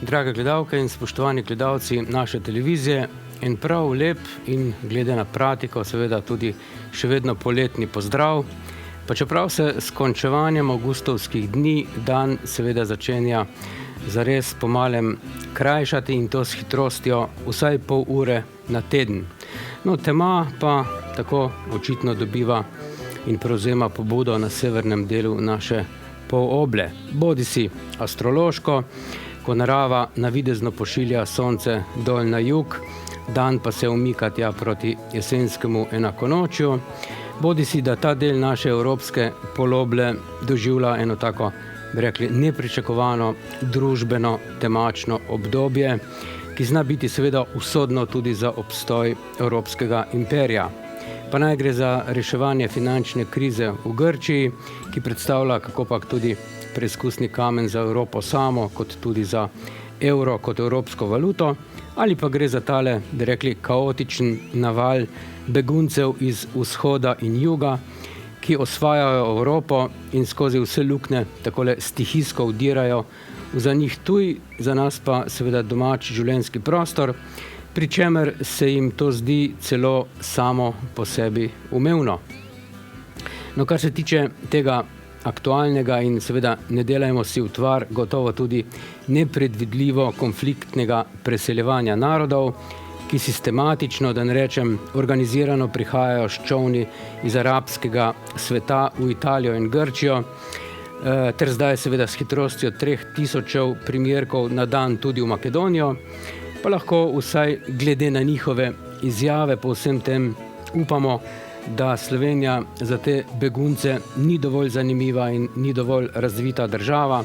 drage gledalke in spoštovani gledalci naše televizije, en prav lep in glede na pratiko seveda tudi še vedno poletni pozdrav. Pa čeprav se s končevanjem avgustovskih dni dan seveda začenja zares pomalem krajšati in to s hitrostjo vsaj pol ure na teden. No, tema pa tako očitno dobiva in prevzema pobudo na severnem delu naše poloble. Bodisi astrološko, ko narava navidezno pošilja sonce dol na jug, dan pa se umika tja proti jesenskemu enakonočju, bodisi da ta del naše evropske poloble doživlja eno tako, bi rekli, nepričakovano družbeno temačno obdobje, ki zna biti seveda usodno tudi za obstoj evropskega imperija. Pa naj gre za reševanje finančne krize v Grčiji, ki predstavlja kakopak tudi preizkusni kamen za Evropo samo, kot tudi za evro kot evropsko valuto, ali pa gre za tale, bi rekli, kaotičen naval beguncev iz vzhoda in juga, ki osvajajo Evropo in skozi vse luknje takole stihijsko vdirajo v za njih tuj, za nas pa seveda domač življenjski prostor, pri čemer se jim to zdi celo samo po sebi umevno. No, kar se tiče tega aktualnega in seveda ne delajmo si utvar, gotovo tudi nepredvidljivo konfliktnega preseljevanja narodov, ki sistematično, da ne rečem organizirano, prihajajo s čolni iz arabskega sveta v Italijo in Grčijo, ter zdaj seveda s hitrostjo 3000 primerkov na dan tudi v Makedonijo, pa lahko vsaj glede na njihove izjave po vsem tem upamo, da Slovenija za te begunce ni dovolj zanimiva in ni dovolj razvita država,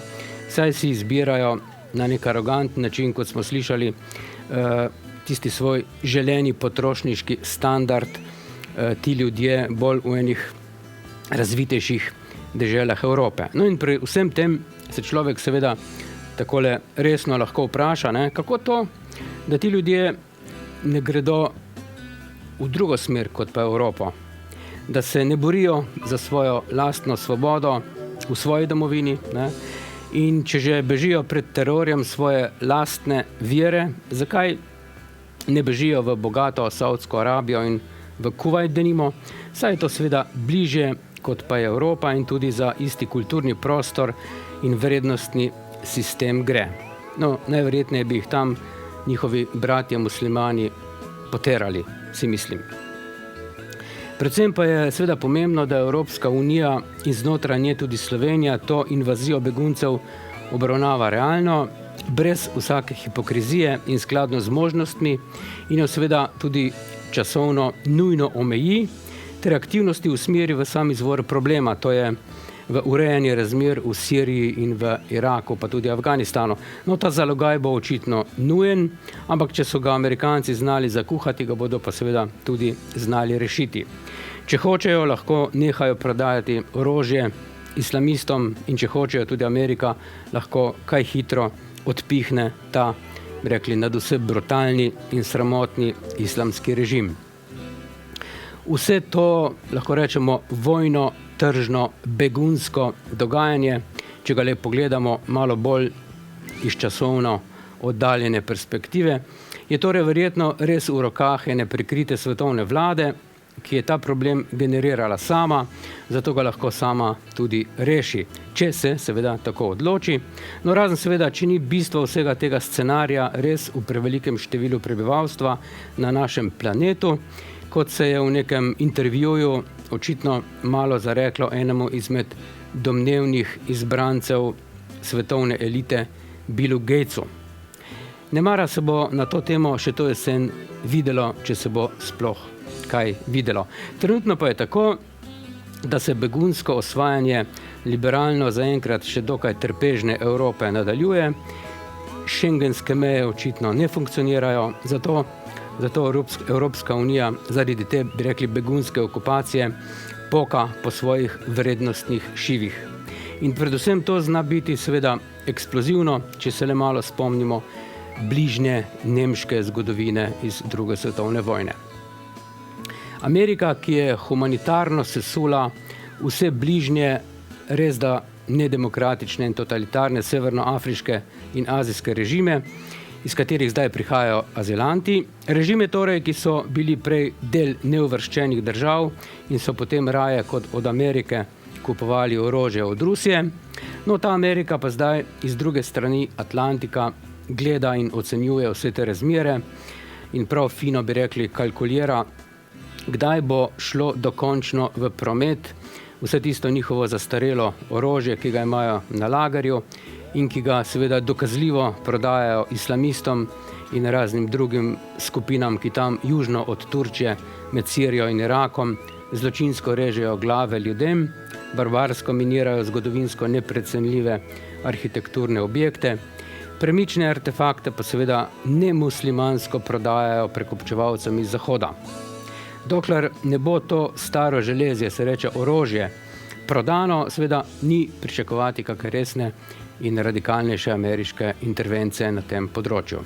saj si izbirajo na nek arogantni način, kot smo slišali, tisti svoj želeni potrošniški standard, ti ljudje bolj v enih razvitejših deželah Evrope. No in pri vsem tem se človek seveda takole resno lahko vpraša, kako to, da ti ljudje ne gredo v drugo smer kot pa Evropo, da se ne borijo za svojo lastno svobodo v svoji domovini, in če že bežijo pred terorjem svoje lastne vere, zakaj ne bežijo v bogato Saudsko Arabijo in v Kuvajt denimo, saj je to seveda bližje kot pa je Evropa in tudi za isti kulturni prostor in vrednostni sistem gre. No, najverjetneje bi jih tam njihovi bratje muslimani poterali, si mislim. Predvsem pa je seveda pomembno, da Evropska unija in znotraj nje tudi Slovenija to invazijo beguncev obravnava realno, brez vsake hipokrizije in skladno z možnostmi in jo seveda tudi časovno nujno omeji, ter aktivnosti usmeri v sam izvor problema, to je v urejanje razmer v Siriji in v Iraku, pa tudi Afganistanu. No, ta zalogaj bo očitno nujen, ampak če so ga Amerikanci znali zakuhati, ga bodo pa seveda tudi znali rešiti. Če hočejo, lahko nehajo prodajati orožje islamistom in če hočejo, tudi Amerika lahko kaj hitro odpihne ta, bi rekli, nadvse brutalni in sramotni islamski režim. Vse to, lahko rečemo, vojno, tržno, begunsko dogajanje, če ga le pogledamo malo bolj iz časovno oddaljene perspektive, je torej verjetno res v rokah ene prikrite svetovne vlade, ki je ta problem generirala sama, zato ga lahko sama tudi reši, če se seveda tako odloči. No, razen seveda, če ni bistvo vsega tega scenarija res v prevelikem številu prebivalstva na našem planetu, kot se je v nekem intervjuju očitno malo zareklo enemu izmed domnevnih izbrancev svetovne elite, Billu Gatesu. Nemara se bo na to temo še to jesen videlo, če se bo sploh kaj videlo. Trenutno pa je tako, da se begunsko osvajanje liberalno zaenkrat še dokaj trpežne Evrope nadaljuje, šengenske meje očitno ne funkcionirajo, zato Evropska unija zaradi te, bi rekli, begunske okupacije poka po svojih vrednostnih šivih. In predvsem to zna biti seveda eksplozivno, če se le malo spomnimo bližnje nemške zgodovine iz druge svetovne vojne. Amerika, ki je humanitarno sesula vse bližnje, res da nedemokratične in totalitarne severnoafriške in azijske režime, iz katerih zdaj prihajajo azilanti. Režime torej, ki so bili prej del neuvrščenih držav in so potem raje kot od Amerike kupovali orožje od Rusije. No, ta Amerika pa zdaj iz druge strani Atlantika gleda in ocenjuje vse te razmere in prav fino bi rekli kalkulira, kdaj bo šlo dokončno v promet vse tisto njihovo zastarelo orožje, ki ga imajo na lagerju in ki ga seveda dokazljivo prodajajo islamistom in raznim drugim skupinam, ki tam južno od Turčije med Sirijo in Irakom zločinsko režejo glave ljudem, barbarsko minirajo zgodovinsko neprecenljive arhitekturne objekte, premične artefakte pa seveda nemuslimansko prodajajo prekupčevalcem iz Zahoda. Dokler ne bo to staro železje, se reče orožje, prodano, seveda ni pričakovati kakšne resne in radikalnejše ameriške intervencije na tem področju.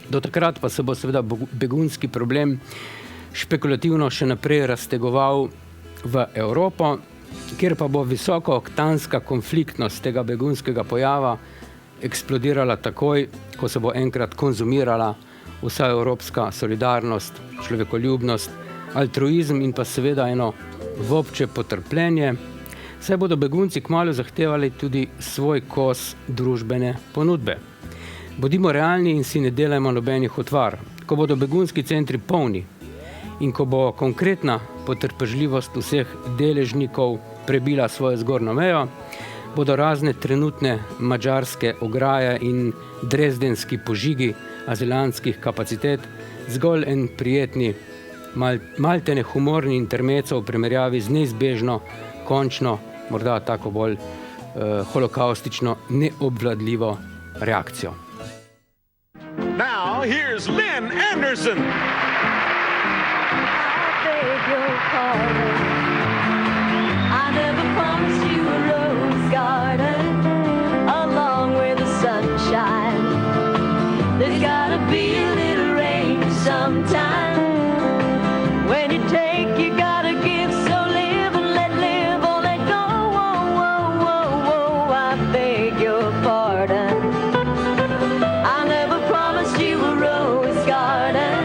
Do takrat pa se bo seveda begunski problem špekulativno še naprej raztegoval v Evropo, kjer pa bo visokooktanska konfliktnost tega begunskega pojava eksplodirala takoj, ko se bo enkrat konzumirala vsa evropska solidarnost, človekoljubnost, altruizem in pa seveda eno vobče potrpljenje, saj bodo begunci kmalu zahtevali tudi svoj kos družbene ponudbe. Bodimo realni in si ne delajmo nobenih utvar. Ko bodo begunski centri polni in ko bo konkretna potrpežljivost vseh deležnikov prebila svojo zgornjo mejo, bodo razne trenutne madžarske ograje in drezdenski požigi azilantskih kapacitet zgolj en prijetni, maltene humorni intermezzo v primerjavi z neizbežno, končno, morda tako bolj holokaustično, neobvladljivo reakcijo. Now here's Lynn Anderson. I beg your pardon. I never promised you a rose garden along with the sunshine. There's gotta be a little rain sometime. When you take, you gotta give, so live and let live or let go. Whoa, whoa, whoa, whoa, I beg your pardon. I never promised you a rose garden.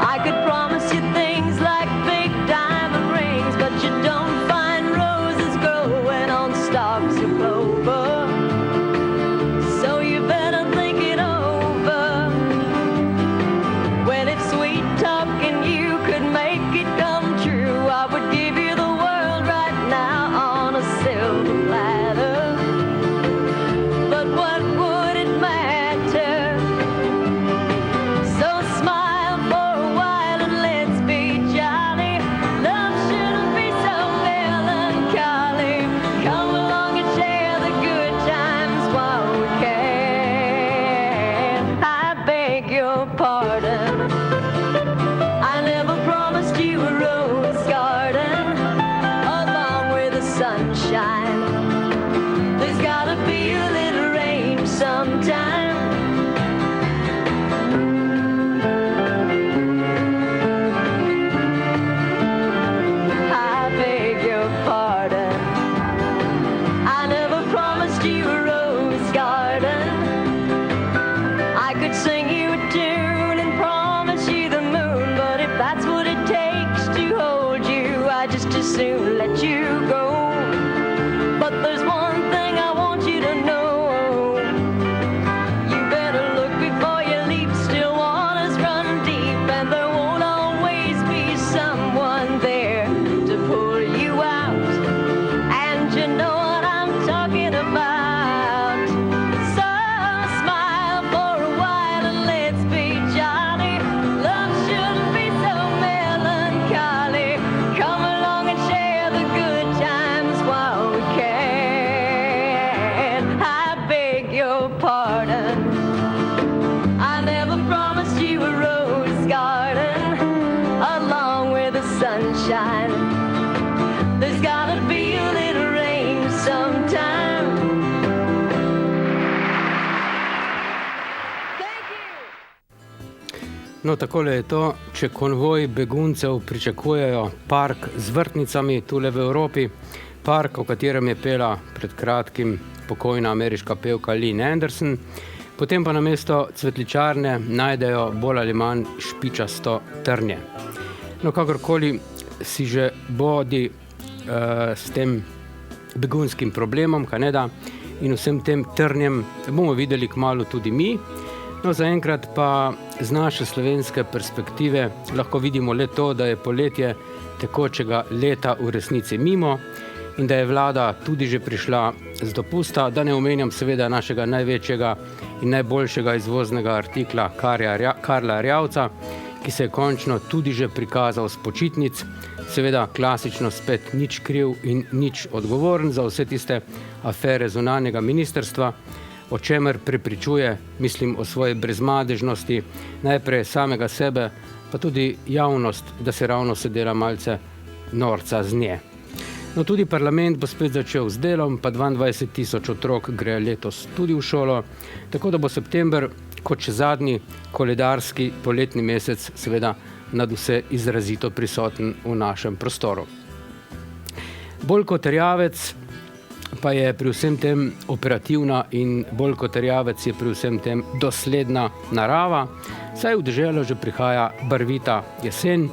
I could promise you things like big diamond rings, but you don't find roses growing on stalks of clover. So you better think it over. Well, if sweet talking you could make it come true, I would give you the world right now on a silver platter. But what would it matter? So smile for a while and let's be jolly. Love shouldn't be so melancholy. Come along and share the good times while we can. I beg your pardon. I never promised you a rose garden along with the sunshine. There's gotta be a little rain sometime. I beg your pardon. I never promised you a rose garden. I could sing you a tune and promise you the moon, but if that's what it takes to hold you, I just as soon let you go. But there's one thing I want you to know. You better look before you leap, still waters run deep, and there won't always be someone there to pull you out. And you know what I'm talking about. So smile for a while and let's be jolly. Love shouldn't be so melancholy. Come along and share the good times while we can. I beg your pardon. I never promised you a rose garden along with the sunshine. There's gotta be a little rain sometime. Thank you. No, takole je to, če konvoj beguncev pričakujejo park z vrtnicami tule v Evropi, park, o katerem je pela pred kratkim pokojna ameriška pevka Lynn Anderson, potem pa namesto cvetličarne najdejo bolj ali manj špičasto trnje. No, kakorkoli si že bodi s tem begunskim problemom, Kanada, in vsem tem trnjem bomo videli kmalu tudi mi. No, zaenkrat pa z naše slovenske perspektive lahko vidimo le to, da je poletje tekočega leta v resnici mimo in da je vlada tudi že prišla z dopusta, da ne omenjam seveda našega največjega in najboljšega izvoznega artikla Karla Erjavca, ki se je končno tudi že prikazal s počitnic, seveda klasično spet nič kriv in nič odgovoren za vse tiste afere zunanjega ministrstva, o čemer prepričuje, mislim, o svoji brezmadežnosti, najprej samega sebe, pa tudi javnost, da se ravno se dela malce norca z nje. No, tudi parlament bo spet začel z delom, pa 22,000 otrok gre letos tudi v šolo, tako da bo september kot še zadnji koledarski poletni mesec seveda nad vse izrazito prisoten v našem prostoru. Bolj kot Erjavec pa je pri vsem tem operativna in bolj kot Erjavec je pri vsem tem dosledna narava, saj v deželo že prihaja barvita jesen,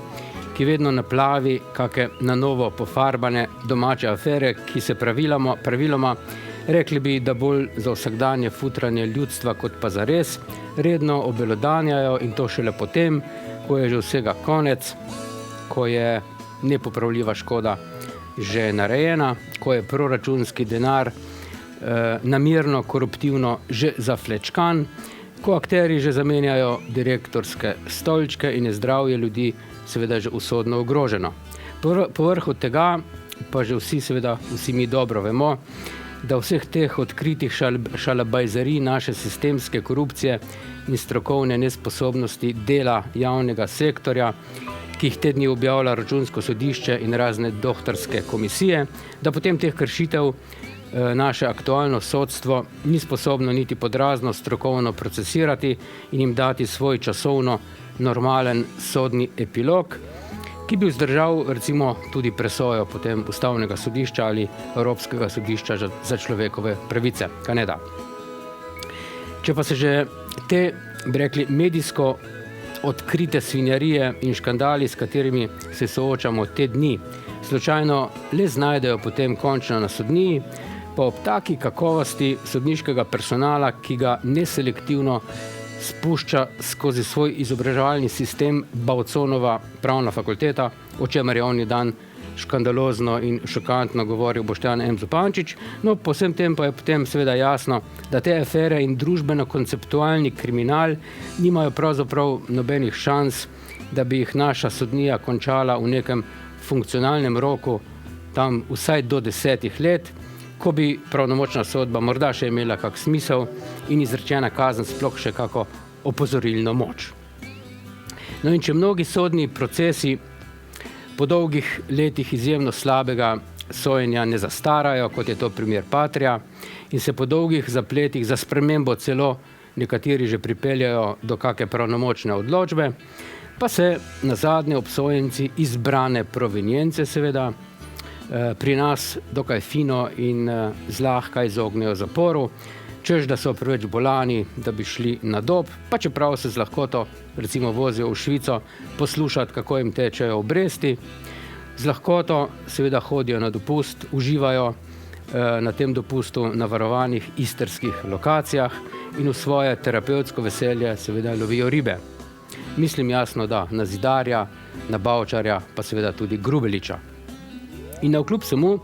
ki vedno naplavi kake na novo pofarbane domače afere, ki se praviloma, rekli bi, da bolj za vsakdanje futranje ljudstva kot pa zares, redno obelodanjajo in to šele potem, ko je že vsega konec, ko je nepopravljiva škoda že narejena, ko je proračunski denar namerno koruptivno že zaflečkan, ko akterji že zamenjajo direktorske stolčke in je zdravje ljudi seveda že usodno ogroženo. Povrhu tega pa že vsi mi dobro vemo, da vseh teh odkritih šalabajzerij naše sistemske korupcije in strokovne nesposobnosti dela javnega sektorja, ki jih te dni objavlja Računsko sodišče in razne doktorske komisije, da potem teh kršitev naše aktualno sodstvo ni sposobno niti podrazno strokovno procesirati in jim dati svoj časovno normalen sodni epilog, ki bi vzdržal recimo tudi presojo potem Ustavnega sodišča ali Evropskega sodišča za človekove pravice, Kanada. Če pa se že te, bi rekli, medijsko odkrite svinjarije in škandali, s katerimi se soočamo te dni, slučajno le znajdejo potem končno na sodniji, pa ob taki kakovosti sodniškega personala, ki ga neselektivno spušča skozi svoj izobraževalni sistem Bavconova pravna fakulteta, o čemer je oni dan škandalozno in šokantno govoril Boštjan M. Zupančič. No, po vsem tem pa je potem seveda jasno, da te afere in družbeno-konceptualni kriminal nimajo pravzaprav nobenih šans, da bi jih naša sodnija končala v nekem funkcionalnem roku, tam vsaj do 10 let, ko bi pravnomočna sodba morda še imela kak smisel in izrečena kazen sploh še kako opozorilno moč. No, in če mnogi sodni procesi po dolgih letih izjemno slabega sojenja ne zastarajo, kot je to primer Patria, in se po dolgih zapletih za spremembo celo nekateri že pripeljajo do kake pravnomočne odločbe, pa se nazadnje obsojenci izbrane provenience seveda pri nas dokaj fino in zlahka izognejo zaporu, češ da so preveč bolani, da bi šli na Dob, pa čeprav se z lahkoto recimo vozijo v Švico poslušati, kako jim tečejo obresti, z lahkoto seveda hodijo na dopust, uživajo na tem dopustu na varovanih istrskih lokacijah in v svoje terapevtsko veselje seveda lovijo ribe. Mislim jasno, da na Zidarja, na Bavčarja, pa seveda tudi Grubeliča. In navkljub vsemu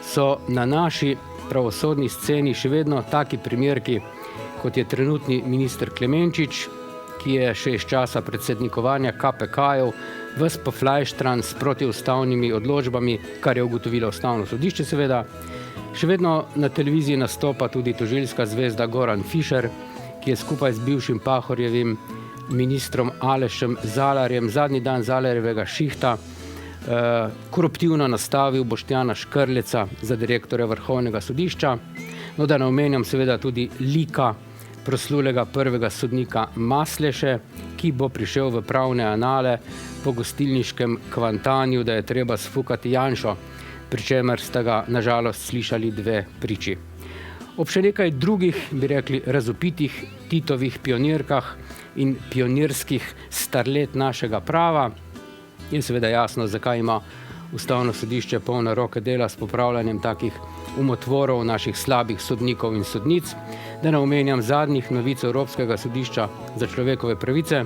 so na naši pravosodni sceni še vedno taki primerki, kot je trenutni minister Klemenčič, ki je še iz časa predsednikovanja KPK-jev ves poflajštran s protiustavnimi odločbami, kar je ugotovilo Ustavno sodišče seveda. Še vedno na televiziji nastopa tudi tožilska zvezda Goran Fišer, ki je skupaj z bivšim Pahorjevim ministrom Alešem Zalarjem zadnji dan Zalarjevega šihta koruptivno nastavil Boštjana Škrleca za direktorja Vrhovnega sodišča. No, da ne omenjam seveda tudi lika proslulega prvega sodnika Masleše, ki bo prišel v pravne anale po gostilniškem kvantanju, da je treba sfukati Janšo, pri čemer sta ga nažalost slišali 2 priči. Ob še nekaj drugih, bi rekli, razvpitih Titovih pionirkah in pionirskih starlet našega prava, je seveda jasno, zakaj ima Ustavno sodišče polne roke dela s popravljanjem takih umotvorov naših slabih sodnikov in sodnic, da ne omenjam zadnjih novic Evropskega sodišča za človekove pravice,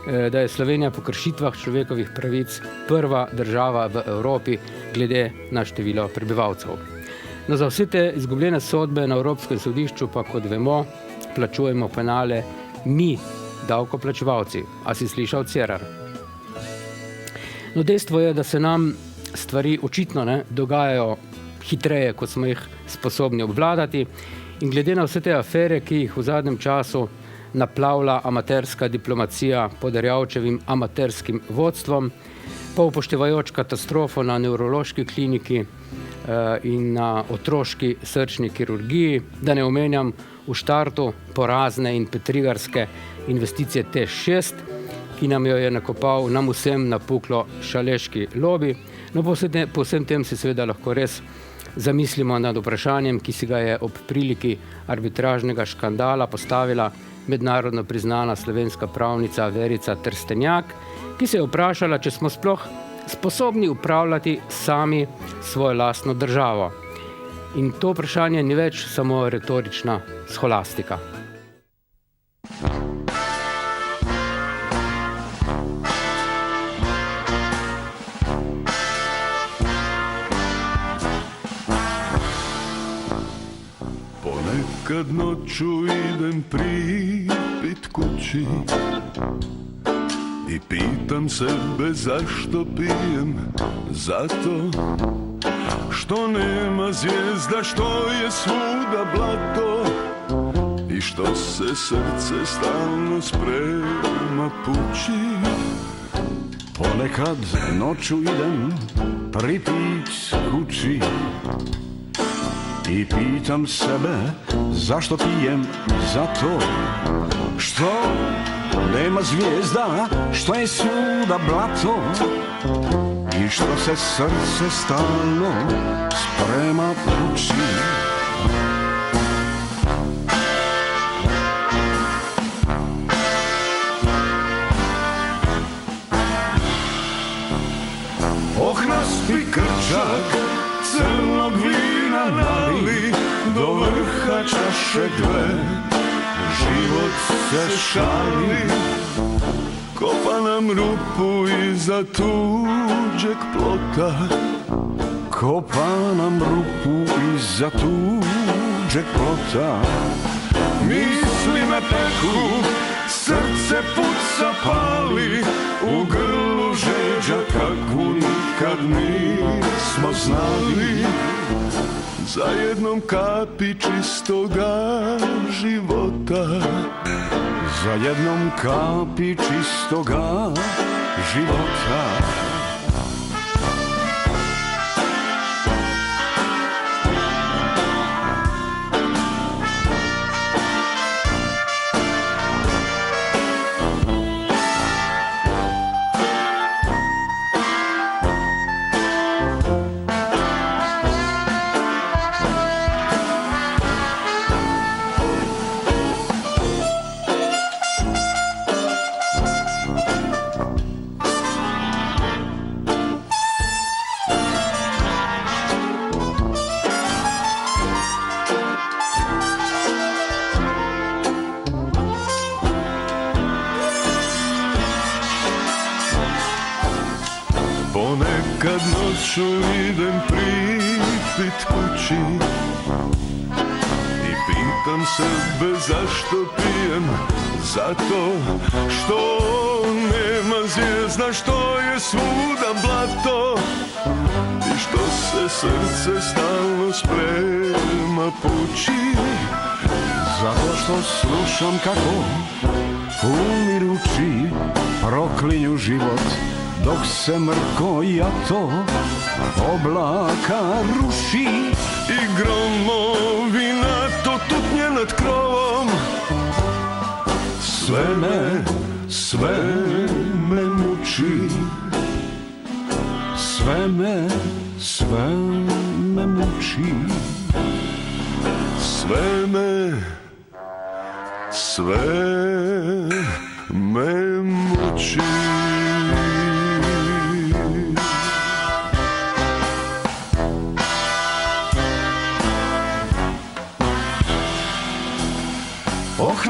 da je Slovenija po kršitvah človekovih pravic prva država v Evropi glede na število prebivalcev. No, za vse te izgubljene sodbe na Evropskem sodišču pa, kot vemo, plačujemo penale mi, davkoplačevalci. A si slišal, Cerar? No, dejstvo je, da se nam stvari očitno dogajajo hitreje, kot smo jih sposobni obvladati, in glede na vse te afere, ki jih v zadnjem času naplavlja amaterska diplomacija pod Erjavčevim amaterskim vodstvom, pa upoštevajoč katastrofo na nevrološki kliniki in na otroški srčni kirurgiji, da ne omenjam v štartu porazne in petrigarske investicije Teš 6, ki nam jo je nakopal nam vsem napuklo šaleški lobi. No, po vsem tem se seveda lahko res zamislimo nad vprašanjem, ki si ga je ob priliki arbitražnega škandala postavila mednarodno priznana slovenska pravnica Verica Trstenjak, ki se je vprašala, če smo sploh sposobni upravljati sami svojo lastno državo. In to vprašanje ni več samo retorična scholastika. Kad noću idem pripit kući i pitam sebe zašto pijem, zato što nema zvijezda, što je svuda blato i što se srce stalno sprema pući. Ponekad noću idem pripit kući i pitam sebe zašto pijem, zato što nema zvijezda, što je svuda blato i što se srce stalno sprema pući. Ohnasti krčak crnog vina nali do vrha čaše dve, život se šali, kopa nam rupu iza tuđeg plota, kopa nam rupu iza tuđeg plota. Misli me peku, srce puca pali, u grlu žeđa kakvu nikad nismo znali. Za jednom kapi čistoga života, za jednom kapi čistoga života. Ponekad noću idem pripit kući i pitam sebe zašto pijem, zato što nema zvijezda, što je svuda blato i što se srce stalno sprema pući. Zato što slušam kako umirući proklinju život, dok se mrkojato oblaka ruši i gromovi na to tutnje nad krovom. Sve me muči, sve me muči, sve me muči.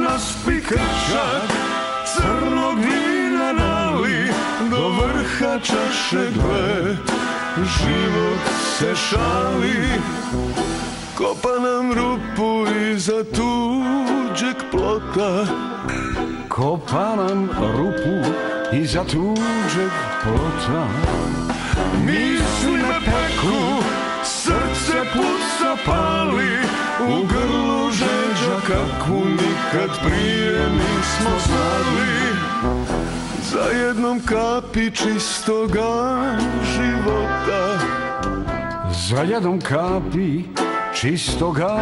Nas pikrčak crnog vina nali, do vrha čaše dve, život se šali. Kopa nam rupu iza tuđeg plota, kopa nam rupu iza tuđeg plota. Misli me peku, srce puca pali, u grlu žeđa kakvu nikad prije nismo znali. Za jednom kapi čistoga života, za jednom kapi čistoga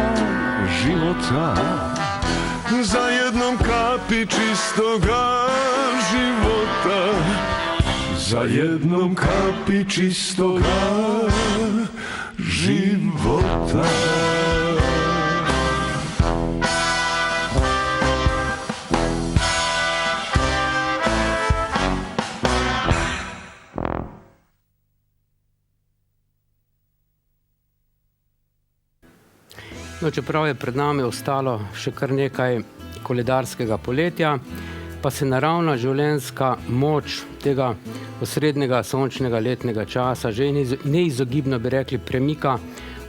života, za jednom kapi čistoga života, za jednom kapi čistoga života. No, čeprav je pred nami ostalo še kar nekaj koledarskega poletja, pa se naravna življenjska moč tega osrednjega sončnega letnega časa že neizogibno, bi rekli, premika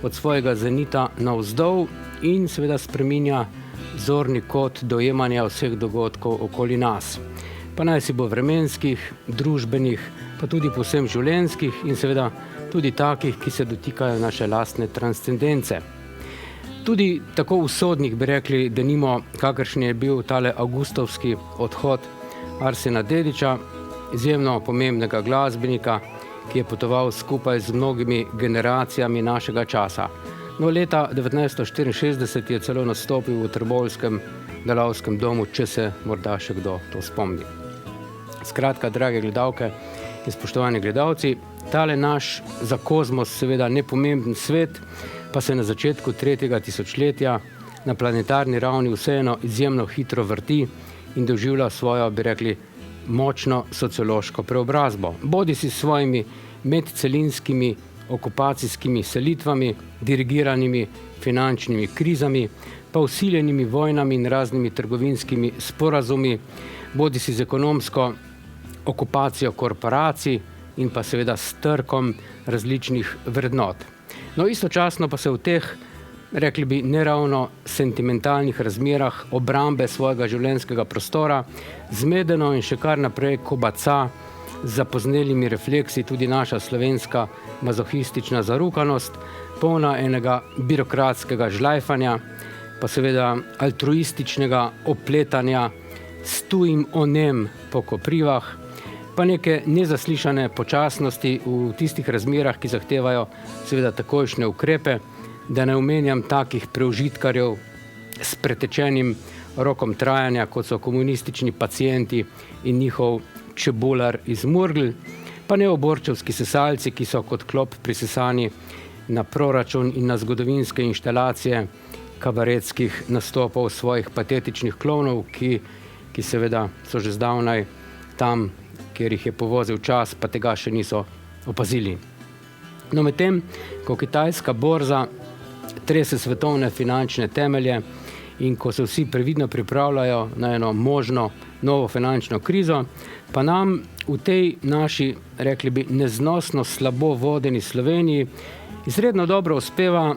od svojega zenita navzdol in seveda spreminja zorni kot dojemanja vseh dogodkov okoli nas. Pa naj si bo vremenskih, družbenih, pa tudi povsem življenjskih in seveda tudi takih, ki se dotikajo naše lastne transcendence. Tudi tako usodnih, bi rekli, denimo, kakršen je bil tale avgustovski odhod Arsena Dedića, izjemno pomembnega glasbenika, ki je potoval skupaj z mnogimi generacijami našega časa. No, leta 1964 je celo nastopil v Trboveljskem delavskem domu, če se morda še kdo to spomni. Skratka, drage gledalke in spoštovani gledalci, tale naš za kozmos seveda nepomemben svet pa se na začetku 3. tisočletja na planetarni ravni vseeno izjemno hitro vrti in doživlja svojo, bi rekli, močno sociološko preobrazbo. Bodi si s svojimi medcelinskimi okupacijskimi selitvami, dirigiranimi finančnimi krizami, pa vsiljenimi vojnami in raznimi trgovinskimi sporazumi, bodi si z ekonomsko okupacijo korporacij in pa seveda s trkom različnih vrednot. No, istočasno pa se v teh, rekli bi, neravno sentimentalnih razmerah obrambe svojega življenjskega prostora zmedeno in še kar naprej kobaca z zapoznelimi refleksi tudi naša slovenska mazohistična zarukanost, polna enega birokratskega žlajfanja, pa seveda altruističnega opletanja s tujim onem po koprivah, pa neke nezaslišane počasnosti v tistih razmerah, ki zahtevajo seveda takojšnje ukrepe, da ne omenjam takih preužitkarjev s pretečenim rokom trajanja, kot so komunistični pacienti in njihov čebular iz Murgl, pa neoborčevski sesalci, ki so kot klop prisesani na proračun in na zgodovinske inštalacije kabaretskih nastopov svojih patetičnih klonov, ki seveda so že zdavnaj tam, kjer jih je povozil čas, pa tega še niso opazili. No, medtem, ko kitajska borza trese svetovne finančne temelje in ko se vsi previdno pripravljajo na eno možno novo finančno krizo, pa nam v tej naši, rekli bi, neznosno slabo vodeni Sloveniji izredno dobro uspeva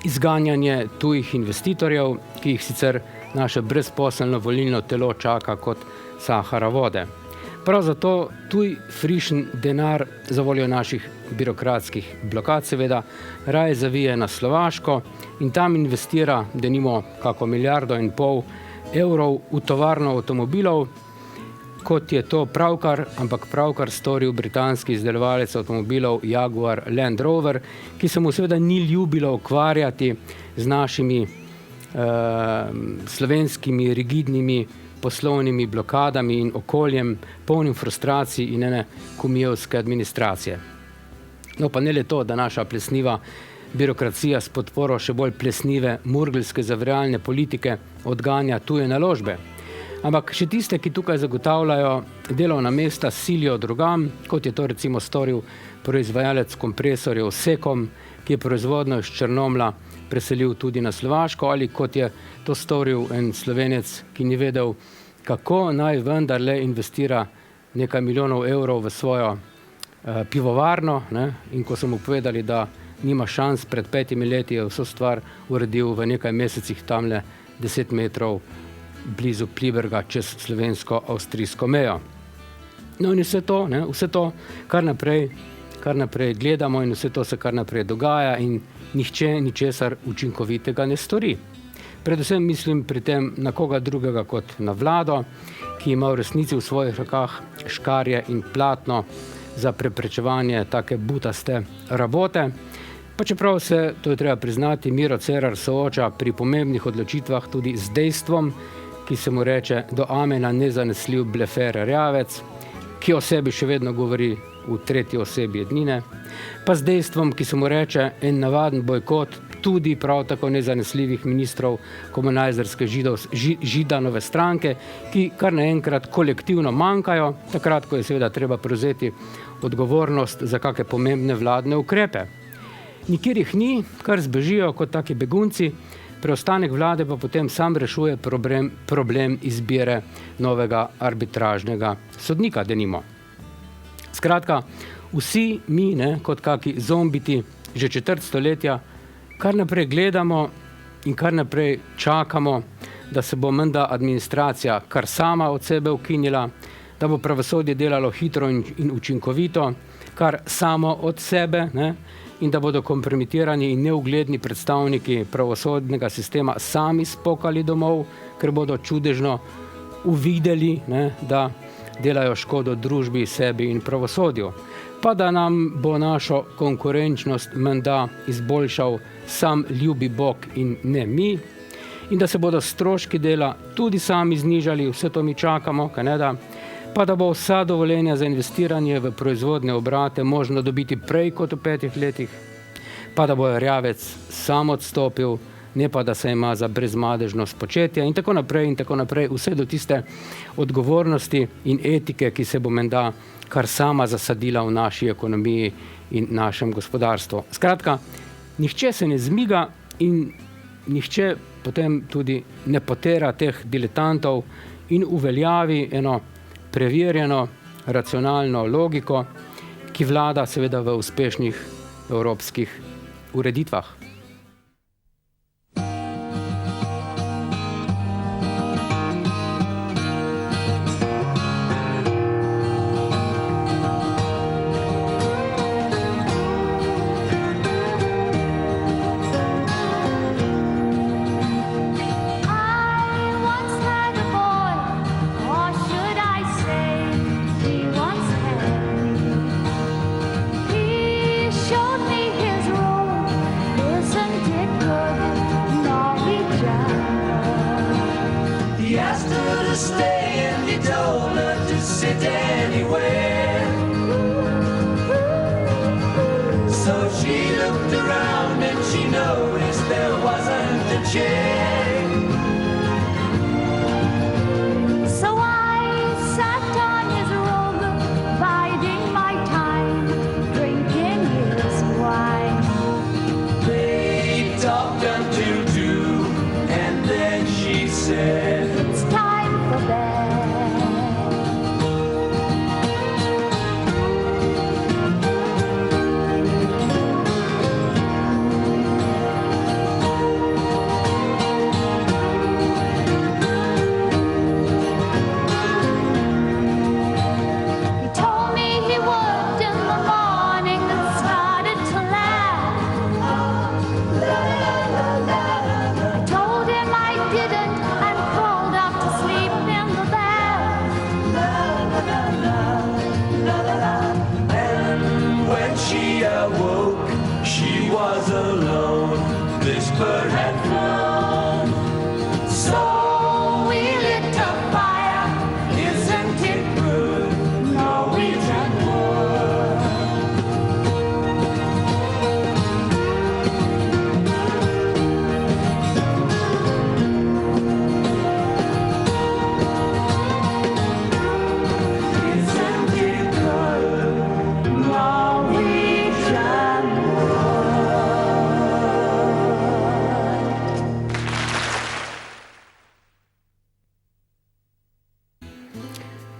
izganjanje tujih investitorjev, ki jih sicer naše brezposelno volilno telo čaka kot Sahara vode. Prav zato tuj frišen denar za voljo naših birokratskih blokad seveda raje zavije na Slovaško in tam investira denimo kako 1,5 milijarde evrov v tovarno avtomobilov, kot je to pravkar storil britanski izdelovalec avtomobilov Jaguar Land Rover, ki se mu seveda ni ljubilo ukvarjati z našimi slovenskimi rigidnimi poslovnimi blokadami in okoljem, polnim frustracij in ene kumijevske administracije. No, pa ne le to, da naša plesniva birokracija s podporo še bolj plesnive murgelske zavrealne politike odganja tuje naložbe. Ampak še tiste, ki tukaj zagotavljajo delovna mesta, silijo drugam, kot je to recimo storil proizvajalec kompresorjev Sekom, ki je proizvodno iz Črnomlja preselil tudi na Slovaško, ali kot je to storil en Slovenec, ki ni vedel, kako naj vendarle investira nekaj milijonov evrov v svojo pivovarno, ne? In ko so mu povedali, da nima šans, pred 5 leti je vso stvar uredil v nekaj mesecih tamle 10 metrov blizu Pliberga čez slovensko-avstrijsko mejo. No in vse to, kar naprej gledamo in vse to se kar naprej dogaja in nihče ničesar učinkovitega ne stori. Predvsem mislim pri tem na koga drugega kot na vlado, ki ima v resnici v svojih rokah škarje in platno za preprečevanje take butaste rabote. Pa čeprav se, to je treba priznati, Miro Cerar sooča pri pomembnih odločitvah tudi z dejstvom, ki se mu reče do amena nezanesljiv blefer rjavec, ki o sebi še vedno govori v tretji osebi jednine, pa z dejstvom, ki se mu reče en navaden bojkot tudi prav tako nezanesljivih ministrov komunajzerske Židanove stranke, ki kar naenkrat kolektivno manjkajo, takrat, ko je seveda treba prevzeti odgovornost za kakšne pomembne vladne ukrepe. Nikjer jih ni, kar zbežijo kot taki begunci, preostanek vlade pa potem sam rešuje problem izbire novega arbitražnega sodnika, denimo. Skratka, vsi mi, kot kaki zombiti, že četrt stoletja, kar naprej gledamo in kar naprej čakamo, da se bo menda administracija kar sama od sebe ukinila, da bo pravosodje delalo hitro in učinkovito, kar samo od sebe, in da bodo kompromitirani in neugledni predstavniki pravosodnega sistema sami spokali domov, ker bodo čudežno uvideli, da delajo škodo družbi, sebi in pravosodju. Pa da nam bo našo konkurenčnost menda izboljšal sam ljubi Bog in ne mi, in da se bodo stroški dela tudi sami znižali, vse to mi čakamo, pa da bo vsa dovoljenja za investiranje v proizvodne obrate možno dobiti prej kot v 5 letih, pa da bo rjavec sam odstopil, ne pa da se ima za brezmadežnost početja in tako naprej, vse do tiste odgovornosti in etike, ki se bo menda kar sama zasadila v naši ekonomiji in našem gospodarstvu. Skratka, nihče se ne zmiga in nihče potem tudi ne potera teh diletantov in uveljavi eno preverjeno, racionalno logiko, ki vlada seveda v uspešnih evropskih ureditvah. Showed me his role.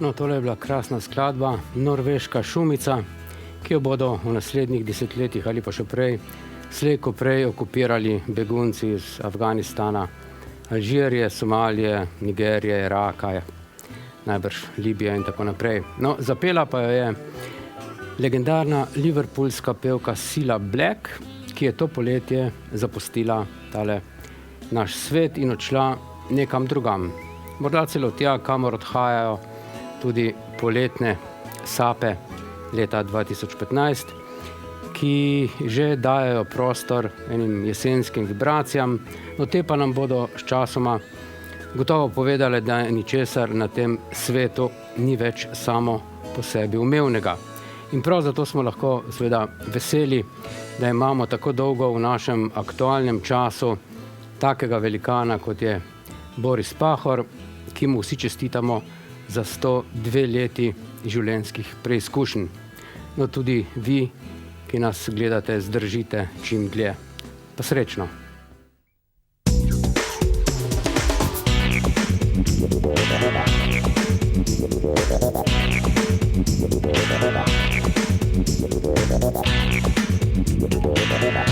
No, tole je bila krasna skladba, Norveška šumica, ki jo bodo v naslednjih desetletjih ali pa še prej, slej ko prej okupirali begunci iz Afganistana, Alžirije, Somalije, Nigerije, Iraka, najbrž Libije in tako naprej. No, zapela pa jo je legendarna liverpoolska pevka Cilla Black, ki je to poletje zapustila tale naš svet in odšla nekam drugam. Morda celo tja, kamor odhajajo tudi poletne sape leta 2015, ki že dajejo prostor enim jesenskim vibracijam, no te pa nam bodo s časoma gotovo povedale, da ničesar na tem svetu ni več samo po sebi umevnega. In prav zato smo lahko seveda veseli, da imamo tako dolgo v našem aktualnem času takega velikana, kot je Boris Pahor, ki mu vsi čestitamo za 102 leti življenjskih preizkušenj. No, tudi vi, ki nas gledate, zdržite čim dlje. Pa srečno! Thank you.